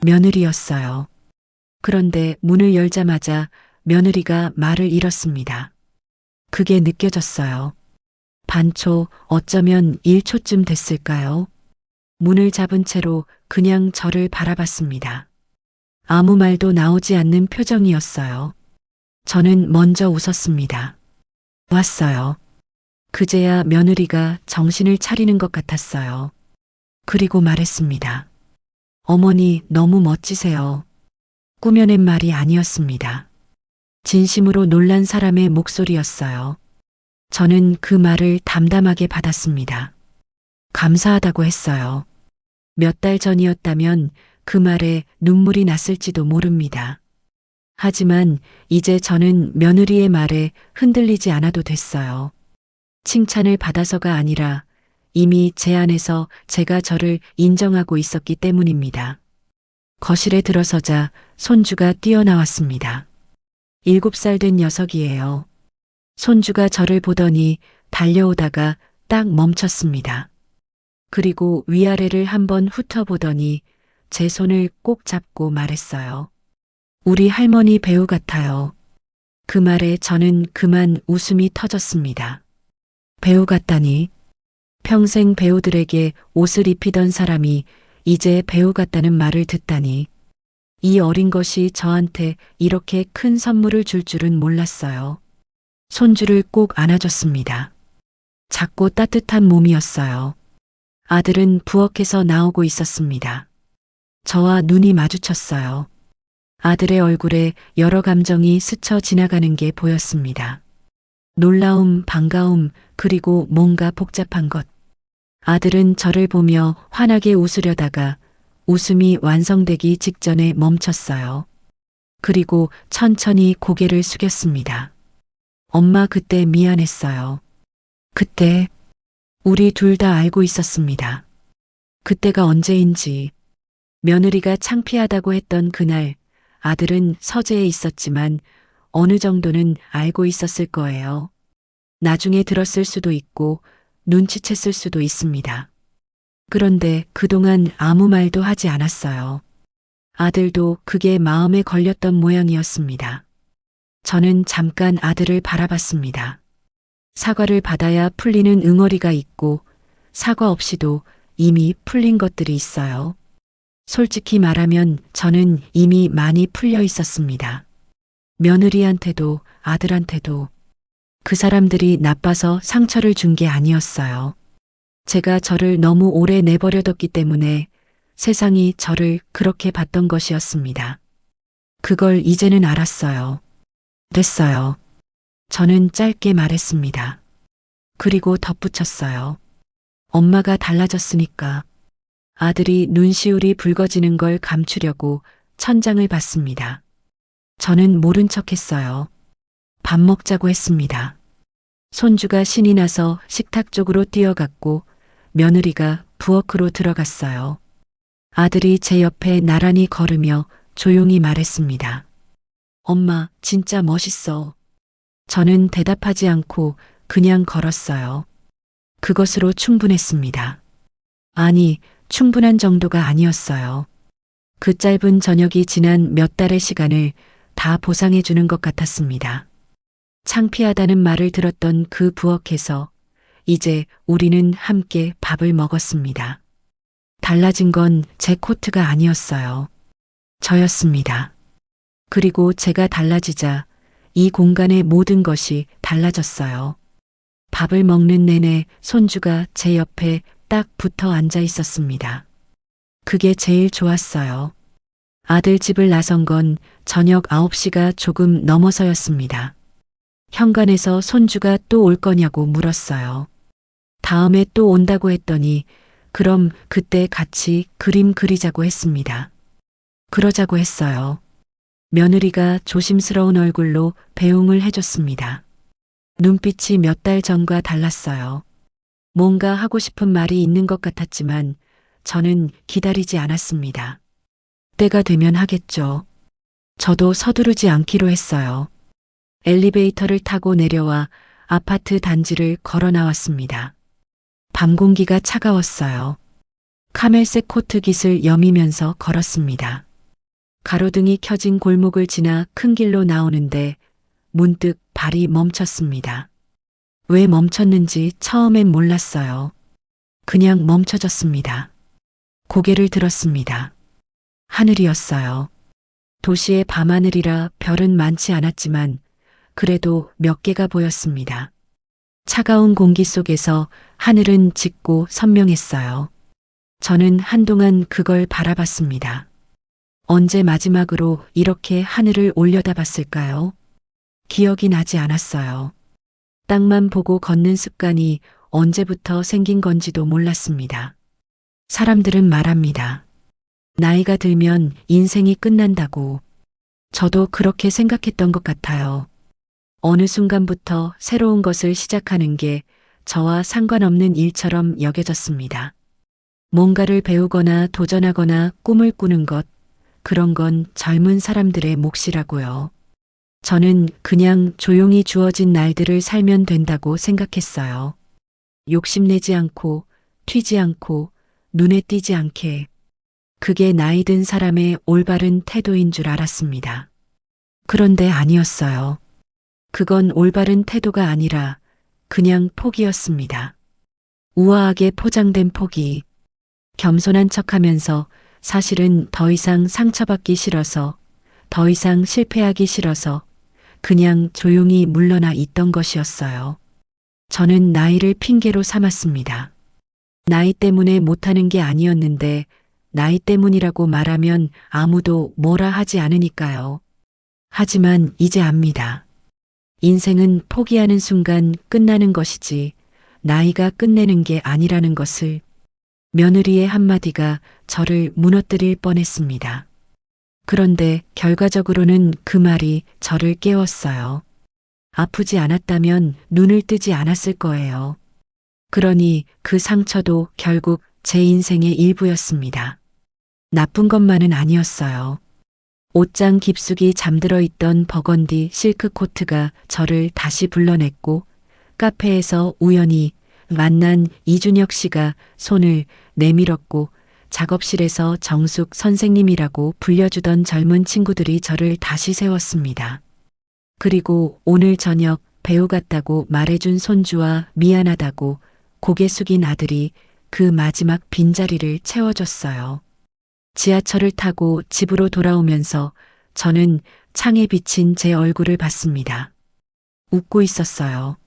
며느리였어요. 그런데 문을 열자마자 며느리가 말을 잃었습니다. 그게 느껴졌어요. 반초, 어쩌면 1초쯤 됐을까요? 문을 잡은 채로 그냥 저를 바라봤습니다. 아무 말도 나오지 않는 표정이었어요. 저는 먼저 웃었습니다. 왔어요. 그제야 며느리가 정신을 차리는 것 같았어요. 그리고 말했습니다. 어머니 너무 멋지세요. 꾸며낸 말이 아니었습니다. 진심으로 놀란 사람의 목소리였어요. 저는 그 말을 담담하게 받았습니다. 감사하다고 했어요. 몇 달 전이었다면 그 말에 눈물이 났을지도 모릅니다. 하지만 이제 저는 며느리의 말에 흔들리지 않아도 됐어요. 칭찬을 받아서가 아니라 이미 제 안에서 제가 저를 인정하고 있었기 때문입니다. 거실에 들어서자 손주가 뛰어나왔습니다. 7살 된 녀석이에요. 손주가 저를 보더니 달려오다가 딱 멈췄습니다. 그리고 위아래를 한번 훑어보더니 제 손을 꼭 잡고 말했어요. 우리 할머니 배우 같아요. 그 말에 저는 그만 웃음이 터졌습니다. 배우 같다니. 평생 배우들에게 옷을 입히던 사람이 이제 배우 같다는 말을 듣다니. 이 어린 것이 저한테 이렇게 큰 선물을 줄 줄은 몰랐어요. 손주를 꼭 안아줬습니다. 작고 따뜻한 몸이었어요. 아들은 부엌에서 나오고 있었습니다. 저와 눈이 마주쳤어요. 아들의 얼굴에 여러 감정이 스쳐 지나가는 게 보였습니다. 놀라움, 반가움, 그리고 뭔가 복잡한 것. 아들은 저를 보며 환하게 웃으려다가 웃음이 완성되기 직전에 멈췄어요. 그리고 천천히 고개를 숙였습니다. 엄마 그때 미안했어요. 그때 우리 둘 다 알고 있었습니다. 그때가 언제인지 며느리가 창피하다고 했던 그날 아들은 서재에 있었지만 어느 정도는 알고 있었을 거예요. 나중에 들었을 수도 있고 눈치챘을 수도 있습니다. 그런데 그동안 아무 말도 하지 않았어요. 아들도 그게 마음에 걸렸던 모양이었습니다. 저는 잠깐 아들을 바라봤습니다. 사과를 받아야 풀리는 응어리가 있고 사과 없이도 이미 풀린 것들이 있어요. 솔직히 말하면 저는 이미 많이 풀려 있었습니다. 며느리한테도 아들한테도 그 사람들이 나빠서 상처를 준 게 아니었어요. 제가 저를 너무 오래 내버려뒀기 때문에 세상이 저를 그렇게 봤던 것이었습니다. 그걸 이제는 알았어요. 됐어요. 저는 짧게 말했습니다. 그리고 덧붙였어요. 엄마가 달라졌으니까. 아들이 눈시울이 붉어지는 걸 감추려고 천장을 봤습니다. 저는 모른 척 했어요. 밥 먹자고 했습니다. 손주가 신이 나서 식탁 쪽으로 뛰어갔고 며느리가 부엌으로 들어갔어요. 아들이 제 옆에 나란히 걸으며 조용히 말했습니다. 엄마, 진짜 멋있어. 저는 대답하지 않고 그냥 걸었어요. 그것으로 충분했습니다. 아니, 충분한 정도가 아니었어요. 그 짧은 저녁이 지난 몇 달의 시간을 다 보상해 주는 것 같았습니다. 창피하다는 말을 들었던 그 부엌에서 이제 우리는 함께 밥을 먹었습니다. 달라진 건 제 코트가 아니었어요. 저였습니다. 그리고 제가 달라지자 이 공간의 모든 것이 달라졌어요. 밥을 먹는 내내 손주가 제 옆에 딱 붙어 앉아 있었습니다. 그게 제일 좋았어요. 아들 집을 나선 건 저녁 9시가 조금 넘어서였습니다. 현관에서 손주가 또 올 거냐고 물었어요. 다음에 또 온다고 했더니 그럼 그때 같이 그림 그리자고 했습니다. 그러자고 했어요. 며느리가 조심스러운 얼굴로 배웅을 해줬습니다. 눈빛이 몇 달 전과 달랐어요. 뭔가 하고 싶은 말이 있는 것 같았지만 저는 기다리지 않았습니다. 때가 되면 하겠죠. 저도 서두르지 않기로 했어요. 엘리베이터를 타고 내려와 아파트 단지를 걸어 나왔습니다. 밤 공기가 차가웠어요. 카멜색 코트 깃을 여미면서 걸었습니다. 가로등이 켜진 골목을 지나 큰 길로 나오는데 문득 발이 멈췄습니다. 왜 멈췄는지 처음엔 몰랐어요. 그냥 멈춰졌습니다. 고개를 들었습니다. 하늘이었어요. 도시의 밤하늘이라 별은 많지 않았지만 그래도 몇 개가 보였습니다. 차가운 공기 속에서 하늘은 짙고 선명했어요. 저는 한동안 그걸 바라봤습니다. 언제 마지막으로 이렇게 하늘을 올려다봤을까요? 기억이 나지 않았어요. 땅만 보고 걷는 습관이 언제부터 생긴 건지도 몰랐습니다. 사람들은 말합니다. 나이가 들면 인생이 끝난다고. 저도 그렇게 생각했던 것 같아요. 어느 순간부터 새로운 것을 시작하는 게 저와 상관없는 일처럼 여겨졌습니다. 뭔가를 배우거나 도전하거나 꿈을 꾸는 것, 그런 건 젊은 사람들의 몫이라고요. 저는 그냥 조용히 주어진 날들을 살면 된다고 생각했어요. 욕심내지 않고, 튀지 않고, 눈에 띄지 않게. 그게 나이 든 사람의 올바른 태도인 줄 알았습니다. 그런데 아니었어요. 그건 올바른 태도가 아니라 그냥 포기였습니다. 우아하게 포장된 포기. 겸손한 척하면서 사실은 더 이상 상처받기 싫어서, 더 이상 실패하기 싫어서, 그냥 조용히 물러나 있던 것이었어요. 저는 나이를 핑계로 삼았습니다. 나이 때문에 못하는 게 아니었는데 나이 때문이라고 말하면 아무도 뭐라 하지 않으니까요. 하지만 이제 압니다. 인생은 포기하는 순간 끝나는 것이지 나이가 끝내는 게 아니라는 것을. 며느리의 한마디가 저를 무너뜨릴 뻔했습니다. 그런데 결과적으로는 그 말이 저를 깨웠어요. 아프지 않았다면 눈을 뜨지 않았을 거예요. 그러니 그 상처도 결국 제 인생의 일부였습니다. 나쁜 것만은 아니었어요. 옷장 깊숙이 잠들어 있던 버건디 실크 코트가 저를 다시 불러냈고 카페에서 우연히 만난 이준혁 씨가 손을 내밀었고 작업실에서 정숙 선생님이라고 불려주던 젊은 친구들이 저를 다시 세웠습니다. 그리고 오늘 저녁 배우 같다고 말해준 손주와 미안하다고 고개 숙인 아들이 그 마지막 빈자리를 채워줬어요. 지하철을 타고 집으로 돌아오면서 저는 창에 비친 제 얼굴을 봤습니다. 웃고 있었어요.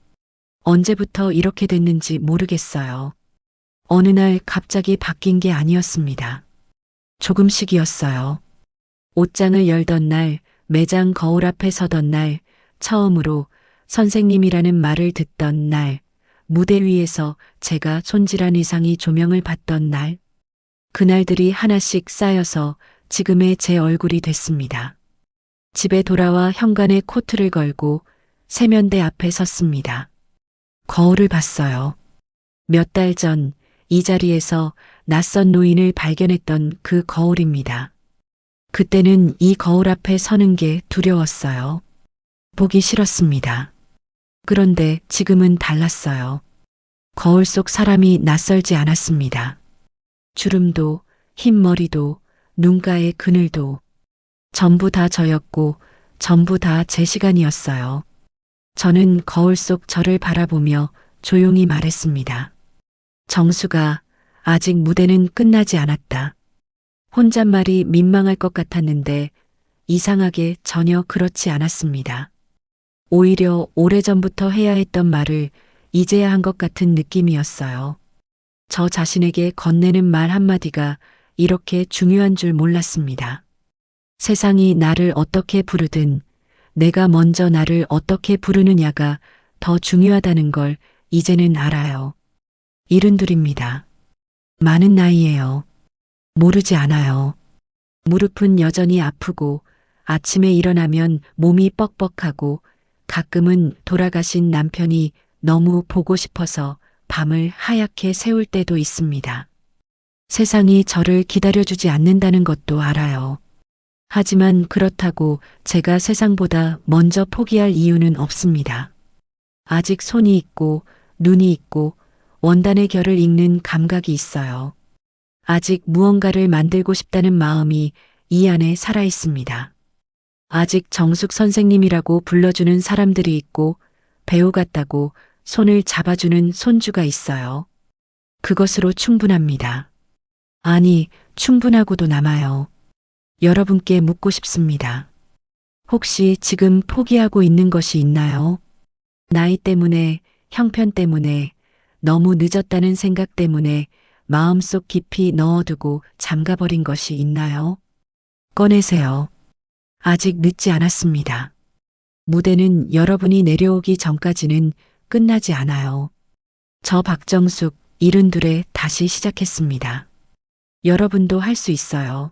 언제부터 이렇게 됐는지 모르겠어요. 어느 날 갑자기 바뀐 게 아니었습니다. 조금씩이었어요. 옷장을 열던 날, 매장 거울 앞에 서던 날, 처음으로 선생님이라는 말을 듣던 날, 무대 위에서 제가 손질한 의상이 조명을 받던 날, 그날들이 하나씩 쌓여서 지금의 제 얼굴이 됐습니다. 집에 돌아와 현관에 코트를 걸고 세면대 앞에 섰습니다. 거울을 봤어요. 몇 달 전 이 자리에서 낯선 노인을 발견했던 그 거울입니다. 그때는 이 거울 앞에 서는 게 두려웠어요. 보기 싫었습니다. 그런데 지금은 달랐어요. 거울 속 사람이 낯설지 않았습니다. 주름도, 흰 머리도, 눈가의 그늘도 전부 다 저였고 전부 다 제 시간이었어요. 저는 거울 속 저를 바라보며 조용히 말했습니다. 정수가, 아직 무대는 끝나지 않았다. 혼잣말이 민망할 것 같았는데 이상하게 전혀 그렇지 않았습니다. 오히려 오래전부터 해야 했던 말을 이제야 한 것 같은 느낌이었어요. 저 자신에게 건네는 말 한마디가 이렇게 중요한 줄 몰랐습니다. 세상이 나를 어떻게 부르든 내가 먼저 나를 어떻게 부르느냐가 더 중요하다는 걸 이제는 알아요. 72입니다. 많은 나이예요. 모르지 않아요. 무릎은 여전히 아프고 아침에 일어나면 몸이 뻑뻑하고 가끔은 돌아가신 남편이 너무 보고 싶어서 밤을 하얗게 새울 때도 있습니다. 세상이 저를 기다려주지 않는다는 것도 알아요. 하지만 그렇다고 제가 세상보다 먼저 포기할 이유는 없습니다. 아직 손이 있고 눈이 있고 원단의 결을 읽는 감각이 있어요. 아직 무언가를 만들고 싶다는 마음이 이 안에 살아 있습니다. 아직 정숙 선생님이라고 불러주는 사람들이 있고 배우 같다고 손을 잡아주는 손주가 있어요. 그것으로 충분합니다. 아니, 충분하고도 남아요. 여러분께 묻고 싶습니다. 혹시 지금 포기하고 있는 것이 있나요? 나이 때문에, 형편 때문에, 너무 늦었다는 생각 때문에 마음속 깊이 넣어두고 잠가버린 것이 있나요? 꺼내세요. 아직 늦지 않았습니다. 무대는 여러분이 내려오기 전까지는 끝나지 않아요. 저 박정숙 72에 다시 시작했습니다. 여러분도 할 수 있어요.